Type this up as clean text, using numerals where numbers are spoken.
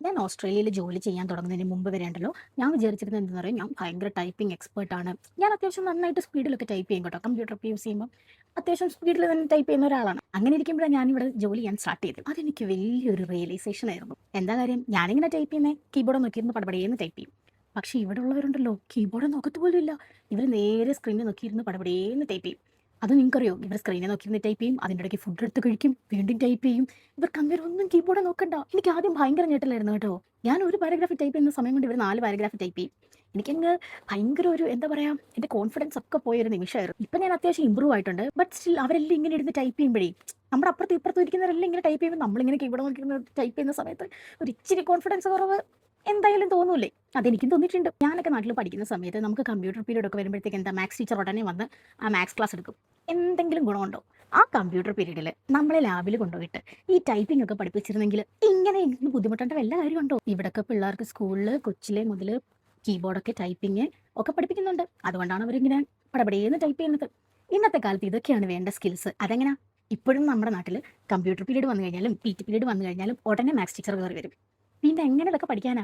ഞാൻ ഓസ്ട്രേലിയയിൽ ജോലി ചെയ്യാൻ തുടങ്ങുന്നതിന് മുമ്പ് വരെ ഉണ്ടല്ലോ, ഞാൻ വിചാരിച്ചിരുന്നത് എന്തെന്ന് പറയും, ഞാൻ ഭയങ്കര ടൈപ്പിംഗ് എക്സ്പേർട്ടാണ്. ഞാൻ അത്യാവശ്യം നന്നായിട്ട് സ്പീഡിലൊക്കെ ടൈപ്പ് ചെയ്യും കേട്ടോ. കമ്പ്യൂട്ടറൊക്കെ യൂസ് ചെയ്യുമ്പോൾ അത്യാവശ്യം സ്പീഡിൽ തന്നെ ടൈപ്പ് ചെയ്യുന്ന ഒരാളാണ്. അങ്ങനെ ഇരിക്കുമ്പോഴാണ് ഞാനിവിടെ ജോലി ചെയ്യാൻ സ്റ്റാർട്ട് ചെയ്തത്. അതെനിക്ക് വലിയൊരു റിയലൈസേഷൻ ആയിരുന്നു. എന്താ കാര്യം, ഞാനിങ്ങനെ ടൈപ്പ് ചെയ്യുന്നത് കീബോർഡ് നോക്കിയിരുന്ന് പടപടേന്ന് ടൈപ്പ് ചെയ്യും. പക്ഷേ ഇവിടെ ഉള്ളവരുണ്ടല്ലോ, കീബോർഡ് നോക്കത്ത് പോലും ഇല്ല. ഇവർ നേരെ സ്ക്രീനിൽ നോക്കിയിരുന്ന് പടപടേന്ന് ടൈപ്പ് ചെയ്യും. അത് നിങ്ങൾക്കറിയോ, ഇവർ സ്ക്രീനിൽ നോക്കിയിരുന്ന് ടൈപ്പ് ചെയ്യും, അതിൻ്റെ ഇടയ്ക്ക് ഫുഡ് എടുത്ത് കഴിക്കും, വീണ്ടും ടൈപ്പ് ചെയ്യും. ഇവർക്ക് അങ്ങനെ ഒന്നും കീബോർഡ് നോക്കണ്ട. എനിക്ക് ആദ്യം ഭയങ്കര ഞെട്ടലായിരുന്നു കേട്ടോ. ഞാൻ ഒരു പാരഗ്രാഫ് ടൈപ്പ് ചെയ്യുന്ന സമയം കൊണ്ട് ഇവർ 4 പാരഗ്രാഫ് ടൈപ്പ് ചെയ്യും. എനിക്കങ്ങ് ഭയങ്കര ഒരു എന്താ പറയാ, എൻ്റെ കോൺഫിഡൻസ് ഒക്കെ പോയൊരു നിമിഷമായിരുന്നു. ഇപ്പം ഞാൻ അത്യാവശ്യം ഇമ്പ്രൂവ് ആയിട്ടുണ്ട്. ബട്ട് സ്റ്റിൽ അവരെല്ലാം ഇങ്ങനെ ഇരുന്ന് ടൈപ്പ് ചെയ്യുമ്പോഴേ, നമ്മുടെ അപ്പുറത്തും ഇപ്പുറത്തും ഇരിക്കുന്നവരെല്ലാം ഇങ്ങനെ ടൈപ്പ് ചെയ്യുമ്പോൾ നമ്മളിങ്ങനെ കീബോർഡ് നോക്കിയിരുന്ന് ടൈപ്പ് ചെയ്യുന്ന സമയത്ത് ഒരു ഇച്ചിരി കോൺഫിഡൻസ് കുറവ് എന്തായാലും തോന്നൂലേ? അതെനിക്കും തോന്നിയിട്ടുണ്ട്. ഞാനൊക്കെ നാട്ടിൽ പഠിക്കുന്ന സമയത്ത് നമുക്ക് കമ്പ്യൂട്ടർ പീരീഡ് ഒക്കെ വരുമ്പോഴത്തേക്ക് എന്താ, മാത്സ് ടീച്ചർ ഉടനെ വന്ന് ആ മാത്സ് ക്ലാസ് എടുക്കും. എന്തെങ്കിലും ഗുണമുണ്ടോ? ആ കമ്പ്യൂട്ടർ പീരീഡിൽ നമ്മളെ ലാബിൽ കൊണ്ടുപോയിട്ട് ഈ ടൈപ്പിംഗ് ഒക്കെ പഠിപ്പിച്ചിരുന്നെങ്കിൽ ഇങ്ങനെ ഇരുന്ന് ബുദ്ധിമുട്ടേണ്ട വല്ല കാര്യമുണ്ടോ? ഇവിടൊക്കെ പിള്ളേർക്ക് സ്കൂളിൽ കൊച്ചിലെ മുതൽ കീബോർഡൊക്കെ ടൈപ്പിംഗ് ഒക്കെ പഠിപ്പിക്കുന്നുണ്ട്. അതുകൊണ്ടാണ് അവരിങ്ങനെ പടപടേന്ന് ടൈപ്പ് ചെയ്യുന്നത്. ഇന്നത്തെ കാലത്ത് ഇതൊക്കെയാണ് വേണ്ട സ്കിൽസ്. അതെങ്ങനാ? ഇപ്പോഴും നമ്മുടെ നാട്ടിൽ കമ്പ്യൂട്ടർ പീരീഡ് വന്നു കഴിഞ്ഞാലും PT പീരീഡ് വന്നു കഴിഞ്ഞാലും ഉടനെ മാത്സ് ടീച്ചർ കയറി വരും. പിന്നെ എങ്ങനെ ഇതൊക്കെ പഠിക്കാനാ?